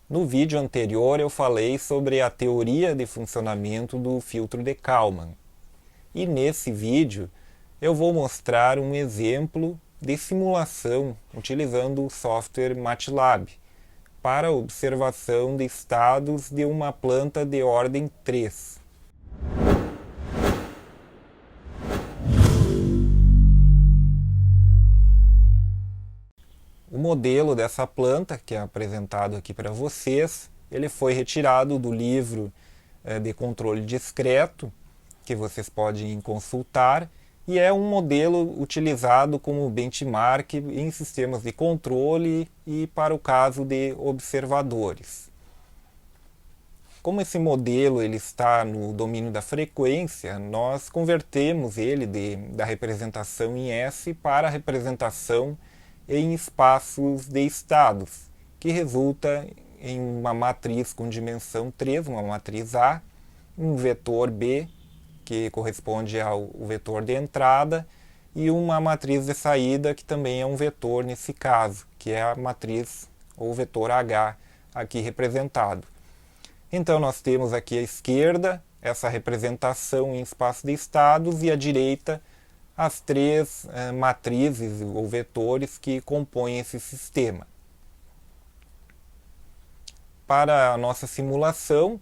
No vídeo anterior eu falei sobre a teoria de funcionamento do filtro de Kalman. E nesse vídeo eu vou mostrar um exemplo de simulação utilizando o software MATLAB para observação de estados de uma planta de ordem 3. O modelo dessa planta, que é apresentado aqui para vocês, ele foi retirado do livro de controle discreto, que vocês podem consultar, e é um modelo utilizado como benchmark em sistemas de controle e para o caso de observadores. Como esse modelo ele está no domínio da frequência, nós convertemos ele da representação em S para a representação em espaços de estados, que resulta em uma matriz com dimensão 3, uma matriz A, um vetor B, que corresponde ao vetor de entrada, e uma matriz de saída, que também é um vetor nesse caso, que é a matriz ou vetor H aqui representado. Então nós temos aqui à esquerda essa representação em espaço de estados e à direita as três matrizes ou vetores que compõem esse sistema. Para a nossa simulação,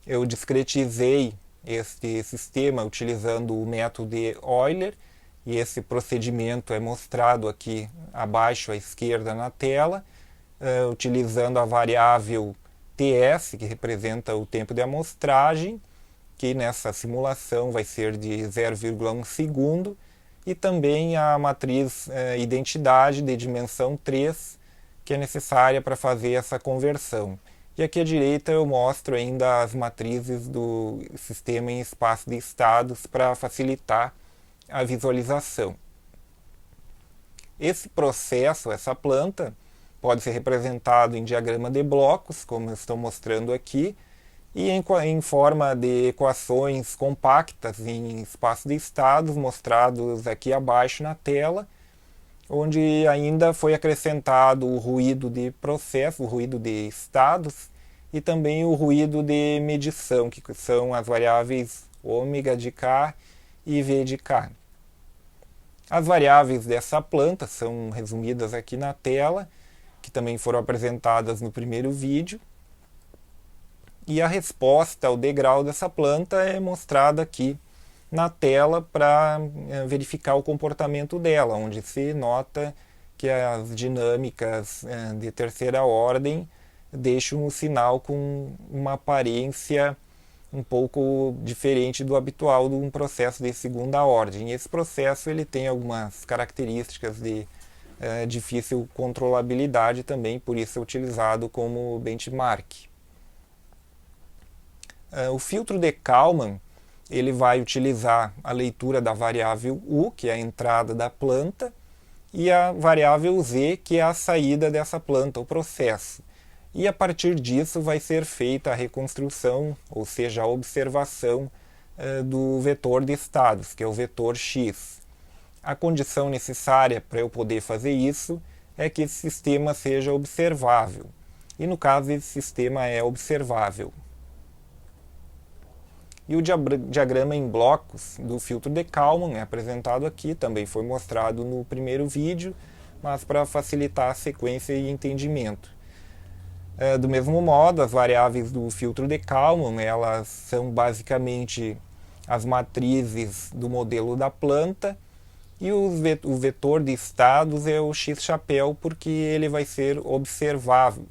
eu discretizei este sistema utilizando o método de Euler, e esse procedimento é mostrado aqui abaixo à esquerda na tela, utilizando a variável TS, que representa o tempo de amostragem, que nessa simulação vai ser de 0,1 segundo, e também a matriz identidade de dimensão 3, que é necessária para fazer essa conversão. E aqui à direita eu mostro ainda as matrizes do sistema em espaço de estados para facilitar a visualização. Esse processo, essa planta, pode ser representado em diagrama de blocos, como eu estou mostrando aqui, e em forma de equações compactas em espaço de estados, mostrados aqui abaixo na tela, onde ainda foi acrescentado o ruído de processo, o ruído de estados, e também o ruído de medição, que são as variáveis ômega de K e V de K. As variáveis dessa planta são resumidas aqui na tela, que também foram apresentadas no primeiro vídeo. E a resposta ao degrau dessa planta é mostrada aqui na tela para verificar o comportamento dela, onde se nota que as dinâmicas de terceira ordem deixam o sinal com uma aparência um pouco diferente do habitual de um processo de segunda ordem. E esse processo ele tem algumas características de difícil controlabilidade também, por isso é utilizado como benchmark. O filtro de Kalman ele vai utilizar a leitura da variável U, que é a entrada da planta, e a variável Z, que é a saída dessa planta, o processo. E a partir disso vai ser feita a reconstrução, ou seja, a observação do vetor de estados, que é o vetor X. A condição necessária para eu poder fazer isso é que esse sistema seja observável. E no caso, esse sistema é observável. E o diagrama em blocos do filtro de Kalman é apresentado aqui, também foi mostrado no primeiro vídeo, mas para facilitar a sequência e entendimento. Do mesmo modo, as variáveis do filtro de Kalman, elas são basicamente as matrizes do modelo da planta, e o vetor de estados é o x-chapéu, porque ele vai ser observado,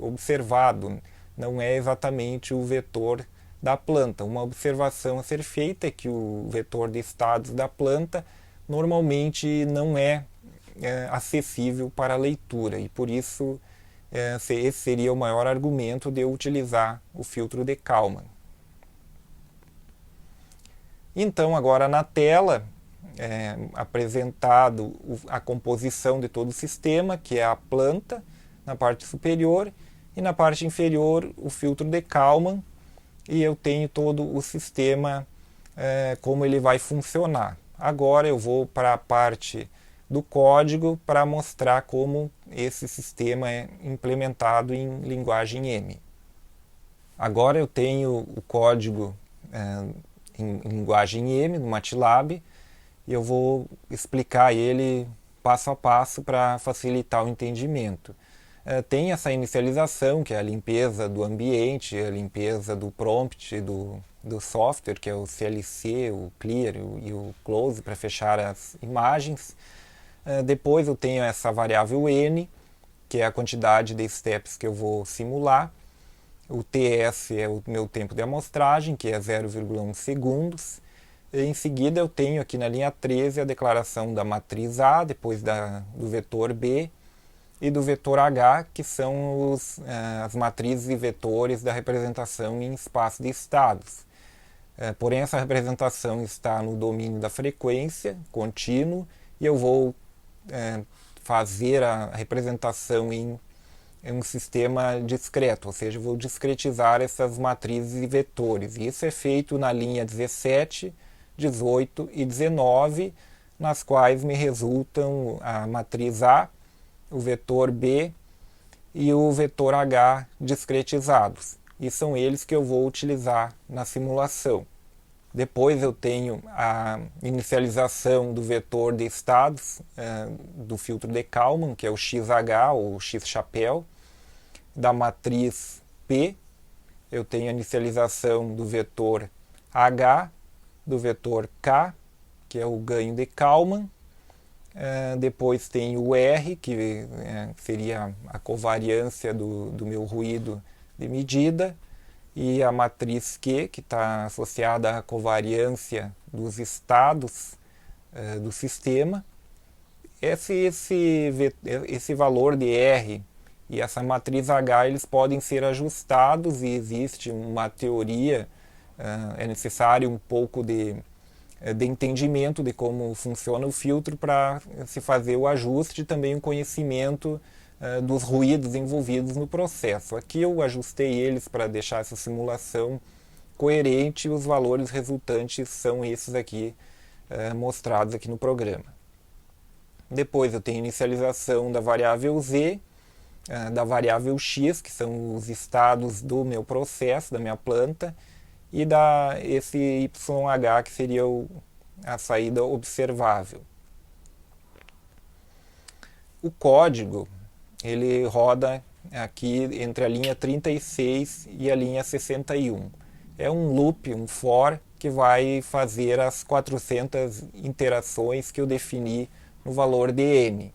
não é exatamente o vetor da planta. Uma observação a ser feita é que o vetor de estados da planta normalmente não é acessível para leitura, e por isso esse seria o maior argumento de eu utilizar o filtro de Kalman. Então agora na tela apresentado a composição de todo o sistema, que é a planta na parte superior, e na parte inferior o filtro de Kalman, e eu tenho todo o sistema, como ele vai funcionar. Agora eu vou para a parte do código para mostrar como esse sistema é implementado em linguagem M. Agora eu tenho o código em linguagem M no MATLAB e eu vou explicar ele passo a passo para facilitar o entendimento. Tem essa inicialização, que é a limpeza do ambiente, a limpeza do prompt do software, que é o CLC, o Clear e o Close, para fechar as imagens. Depois eu tenho essa variável N, que é a quantidade de steps que eu vou simular. O TS é o meu tempo de amostragem, que é 0,1 segundos. E em seguida eu tenho aqui na linha 13 a declaração da matriz A, depois do vetor B e do vetor H, que são as matrizes e vetores da representação em espaço de estados. Porém, essa representação está no domínio da frequência, contínuo, e eu vou fazer a representação em um sistema discreto, ou seja, eu vou discretizar essas matrizes e vetores. E isso é feito na linha 17, 18 e 19, nas quais me resultam a matriz A, o vetor B e o vetor H discretizados. E são eles que eu vou utilizar na simulação. Depois eu tenho a inicialização do vetor de estados do filtro de Kalman, que é o XH ou X-chapéu, da matriz P. Eu tenho a inicialização do vetor H, do vetor K, que é o ganho de Kalman. Depois tem o R, que seria a covariância do meu ruído de medida, e a matriz Q, que está associada à covariância dos estados do sistema. Esse valor de R e essa matriz H eles podem ser ajustados, e existe uma teoria, é necessário um pouco de entendimento de como funciona o filtro para se fazer o ajuste, e também um conhecimento dos ruídos envolvidos no processo. Aqui eu ajustei eles para deixar essa simulação coerente, e os valores resultantes são esses aqui mostrados aqui no programa. Depois eu tenho inicialização da variável Z, da variável X, que são os estados do meu processo, da minha planta, e esse YH, que seria a saída observável. O código ele roda aqui entre a linha 36 e a linha 61. É um loop, um for, que vai fazer as 400 interações que eu defini no valor de M.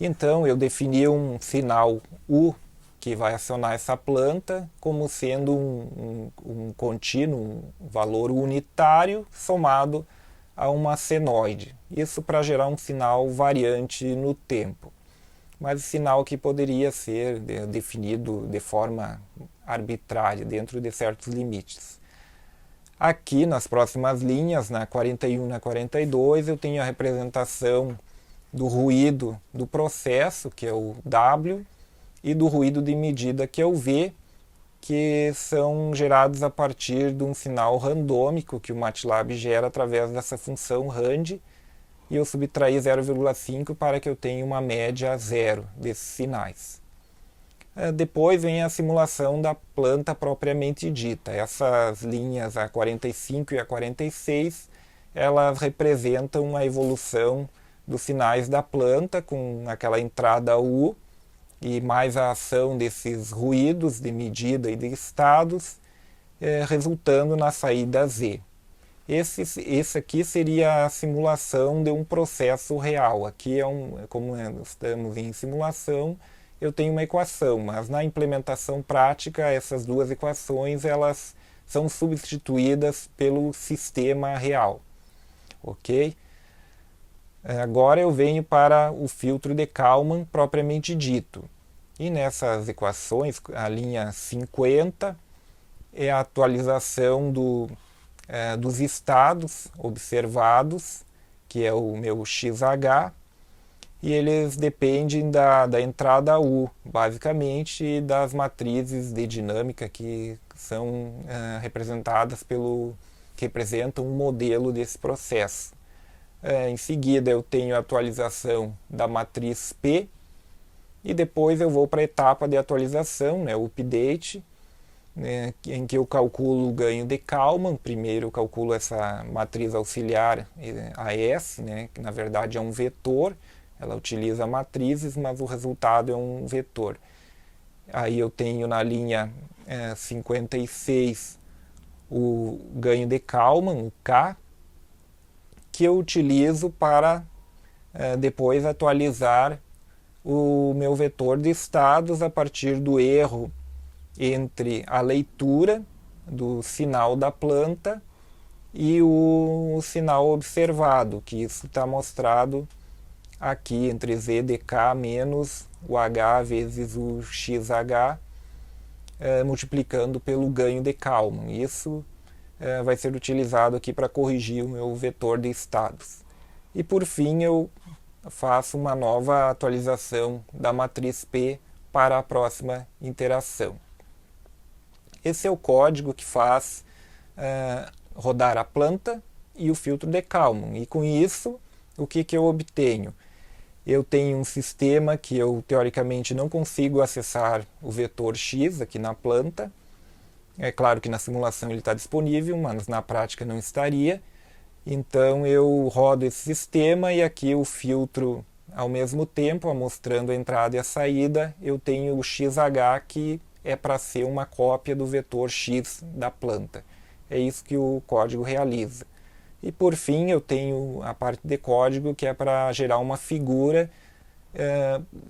Então eu defini um sinal U, que vai acionar essa planta, como sendo um contínuo, um valor unitário somado a uma senoide. Isso para gerar um sinal variante no tempo. Mas o sinal que poderia ser definido de forma arbitrária, dentro de certos limites. Aqui nas próximas linhas, na 41 e na 42, eu tenho a representação do ruído do processo, que é o W, e do ruído de medida, que é o V, que são gerados a partir de um sinal randômico que o MATLAB gera através dessa função rand, e eu subtraí 0,5 para que eu tenha uma média zero desses sinais. Depois vem a simulação da planta propriamente dita. Essas linhas, a 45 e a 46, elas representam a evolução dos sinais da planta, com aquela entrada U, e mais a ação desses ruídos de medida e de estados, resultando na saída Z. Esse aqui seria a simulação de um processo real. Aqui como estamos em simulação, eu tenho uma equação, mas na implementação prática essas duas equações elas são substituídas pelo sistema real. Ok? Agora eu venho para o filtro de Kalman propriamente dito. E nessas equações, a linha 50 é a atualização dos estados observados, que é o meu XH, e eles dependem da entrada U, basicamente, e das matrizes de dinâmica que são representadas que representam um modelo desse processo. Em seguida eu tenho a atualização da matriz P, e depois eu vou para a etapa de atualização, o update, né, em que eu calculo o ganho de Kalman. Primeiro eu calculo essa matriz auxiliar AS, né, que na verdade é um vetor. Ela utiliza matrizes, mas o resultado é um vetor. Aí eu tenho na linha 56 o ganho de Kalman, o K, que eu utilizo para depois atualizar o meu vetor de estados a partir do erro entre a leitura do sinal da planta e o sinal observado, que isso está mostrado aqui entre ZDK menos o H vezes o XH, multiplicando pelo ganho de Kalman. Isso vai ser utilizado aqui para corrigir o meu vetor de estados. E por fim eu faço uma nova atualização da matriz P para a próxima interação. Esse é o código que faz rodar a planta e o filtro de Kalman. E com isso, o que eu obtenho? Eu tenho um sistema que eu teoricamente não consigo acessar o vetor X aqui na planta. É claro que na simulação ele está disponível, mas na prática não estaria. Então eu rodo esse sistema e aqui o filtro ao mesmo tempo, mostrando a entrada e a saída, eu tenho o XH que é para ser uma cópia do vetor X da planta. É isso que o código realiza. E por fim eu tenho a parte de código que é para gerar uma figura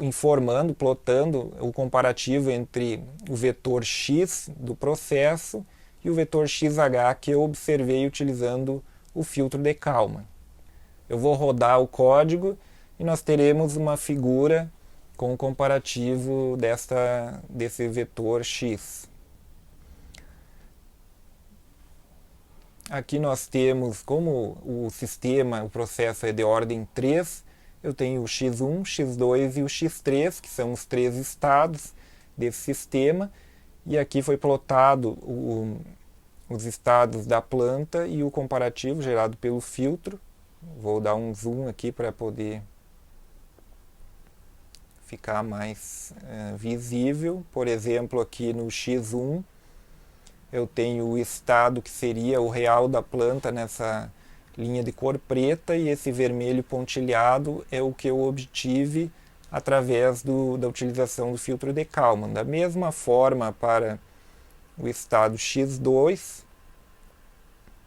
informando, plotando o comparativo entre o vetor X do processo e o vetor XH que eu observei utilizando o filtro de Kalman. Eu vou rodar o código e nós teremos uma figura com o comparativo desse vetor X. Aqui nós temos, como o sistema, o processo é de ordem 3, eu tenho o X1, X2 e o X3, que são os 3 estados desse sistema, e aqui foi plotado os estados da planta e o comparativo gerado pelo filtro. Vou dar um zoom aqui para poder ficar mais visível. Por exemplo, aqui no X1, eu tenho o estado que seria o real da planta nessa linha de cor preta, e esse vermelho pontilhado é o que eu obtive através da utilização do filtro de Kalman. Da mesma forma, para o estado X2,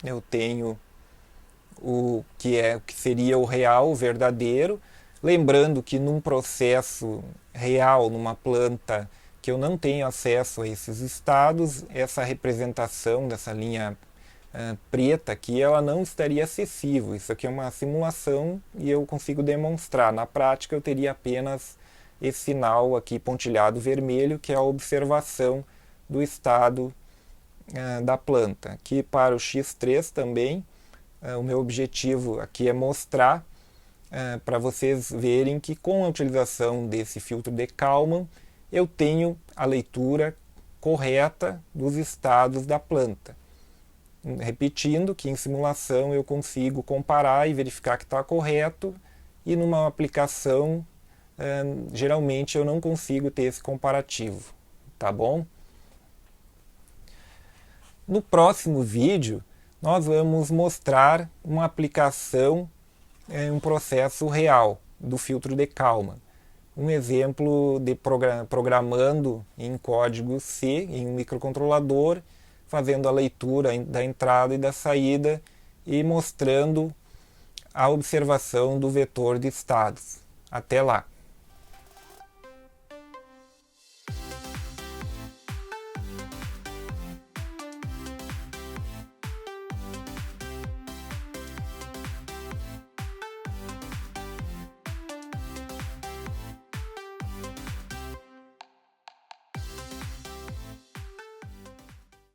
eu tenho o que seria o real, o verdadeiro. Lembrando que num processo real, numa planta, que eu não tenho acesso a esses estados, essa representação dessa linha preta aqui, ela não estaria acessível. Isso aqui é uma simulação e eu consigo demonstrar. Na prática eu teria apenas esse sinal aqui pontilhado vermelho, que é a observação do estado da planta. Aqui para o X3 também, o meu objetivo aqui é mostrar para vocês verem que com a utilização desse filtro de Kalman, eu tenho a leitura correta dos estados da planta. Repetindo que em simulação eu consigo comparar e verificar que está correto, e numa aplicação geralmente eu não consigo ter esse comparativo, tá bom? No próximo vídeo nós vamos mostrar uma aplicação um processo real do filtro de Kalman. Um exemplo de programando em código C, em um microcontrolador, fazendo a leitura da entrada e da saída e mostrando a observação do vetor de estados. Até lá!